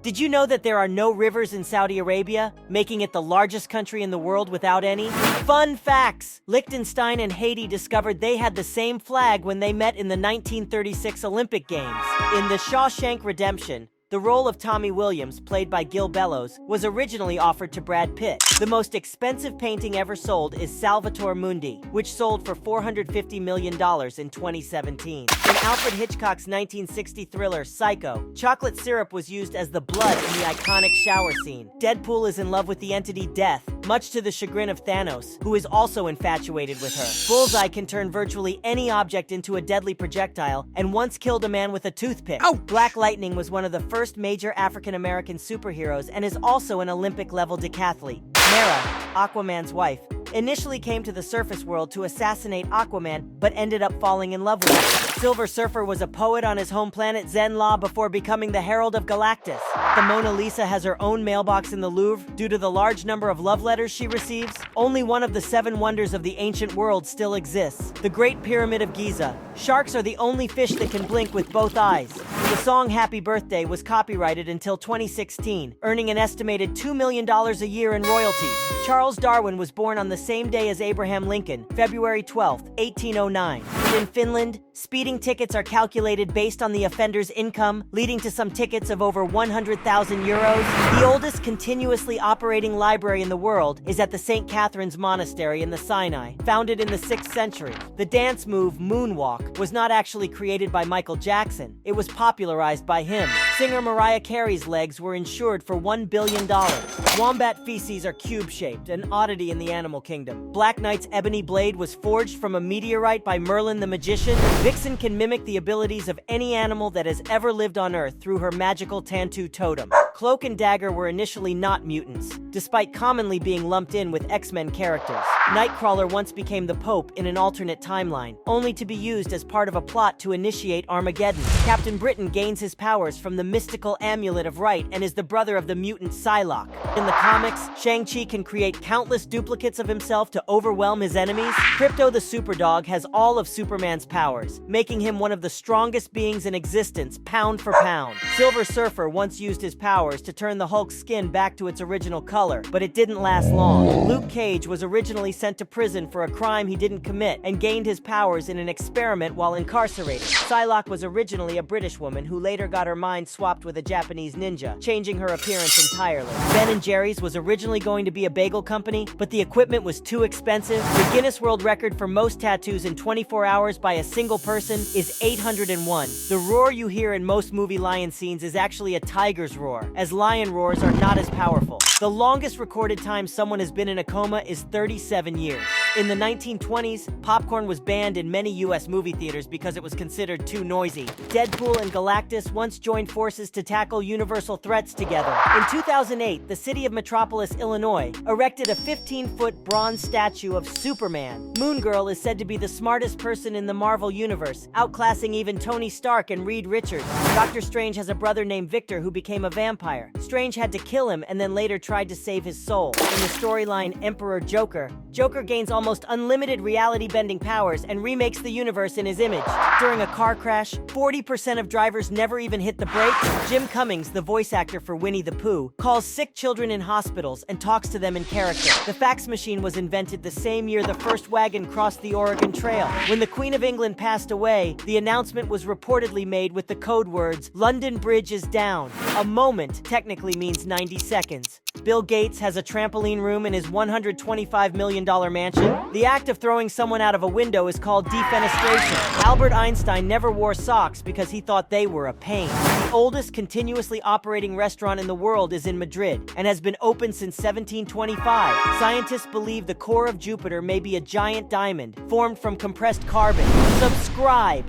Did you know that there are no rivers in Saudi Arabia, making it the largest country in the world without any? Fun facts! Liechtenstein and Haiti discovered they had the same flag when they met in the 1936 Olympic Games. In The Shawshank Redemption, the role of Tommy Williams, played by Gil Bellows, was originally offered to Brad Pitt. The most expensive painting ever sold is Salvator Mundi, which sold for $450 million in 2017. In Alfred Hitchcock's 1960 thriller Psycho, chocolate syrup was used as the blood in the iconic shower scene. Deadpool is in love with the entity Death, much to the chagrin of Thanos, who is also infatuated with her. Bullseye can turn virtually any object into a deadly projectile and once killed a man with a toothpick. Ouch! Black Lightning was one of the first major African-American superheroes and is also an Olympic-level decathlete. Mera, Aquaman's wife, initially came to the surface world to assassinate Aquaman, but ended up falling in love with him. Silver Surfer was a poet on his home planet Zenla before becoming the Herald of Galactus. The Mona Lisa has her own mailbox in the Louvre due to the large number of love letters she receives. Only one of the 7 wonders of the ancient world still exists: the Great Pyramid of Giza. Sharks are the only fish that can blink with both eyes. The song Happy Birthday was copyrighted until 2016, earning an estimated $2 million a year in royalties. Charles Darwin was born on the same day as Abraham Lincoln, February 12, 1809. In Finland, speeding tickets are calculated based on the offender's income, leading to some tickets of over 100,000 euros. The oldest continuously operating library in the world is at the St. Catherine's Monastery in the Sinai, founded in the 6th century. The dance move moonwalk was not actually created by Michael Jackson. It was popularized by him. Singer Mariah Carey's legs were insured for $1 billion. Wombat feces are cube-shaped, an oddity in the animal kingdom. Black Knight's ebony blade was forged from a meteorite by Merlin the magician. Vixen can mimic the abilities of any animal that has ever lived on Earth through her magical Tantu totem. Cloak and Dagger were initially not mutants, despite commonly being lumped in with X-Men characters. Nightcrawler once became the Pope in an alternate timeline, only to be used as part of a plot to initiate Armageddon. Captain Britain gains his powers from the mystical Amulet of Right and is the brother of the mutant Psylocke. In the comics, Shang-Chi can create countless duplicates of himself to overwhelm his enemies. Krypto the Superdog has all of Superman's powers, making him one of the strongest beings in existence, pound for pound. Silver Surfer once used his powers to turn the Hulk's skin back to its original color, but it didn't last long. Luke Cage was originally sent to prison for a crime he didn't commit and gained his powers in an experiment while incarcerated. Psylocke was originally a British woman who later got her mind swapped with a Japanese ninja, changing her appearance entirely. Ben & Jerry's was originally going to be a bagel company, but the equipment was too expensive. The Guinness World Record for most tattoos in 24 hours by a single person is 801. The roar you hear in most movie lion scenes is actually a tiger's roar, as lion roars are not as powerful. The longest recorded time someone has been in a coma is 37 years. In the 1920s, popcorn was banned in many US movie theaters because it was considered too noisy. Deadpool and Galactus once joined forces to tackle universal threats together. In 2008, the city of Metropolis, Illinois, erected a 15-foot bronze statue of Superman. Moon Girl is said to be the smartest person in the Marvel Universe, outclassing even Tony Stark and Reed Richards. Doctor Strange has a brother named Victor who became a vampire. Strange had to kill him and then later tried to save his soul. In the storyline Emperor Joker, Joker gains almost unlimited reality-bending powers and remakes the universe in his image. During a car crash, 40% of drivers never even hit the brakes. Jim Cummings, the voice actor for Winnie the Pooh, calls sick children in hospitals and talks to them in character. The fax machine was invented the same year the first wagon crossed the Oregon Trail. When the Queen of England passed away, the announcement was reportedly made with the code words, "London Bridge is down." A moment technically means 90 seconds. Bill Gates has a trampoline room in his $125 million mansion. The act of throwing someone out of a window is called defenestration. Albert Einstein never wore socks because he thought they were a pain. The oldest continuously operating restaurant in the world is in Madrid and has been open since 1725. Scientists believe the core of Jupiter may be a giant diamond formed from compressed carbon. Subscribe!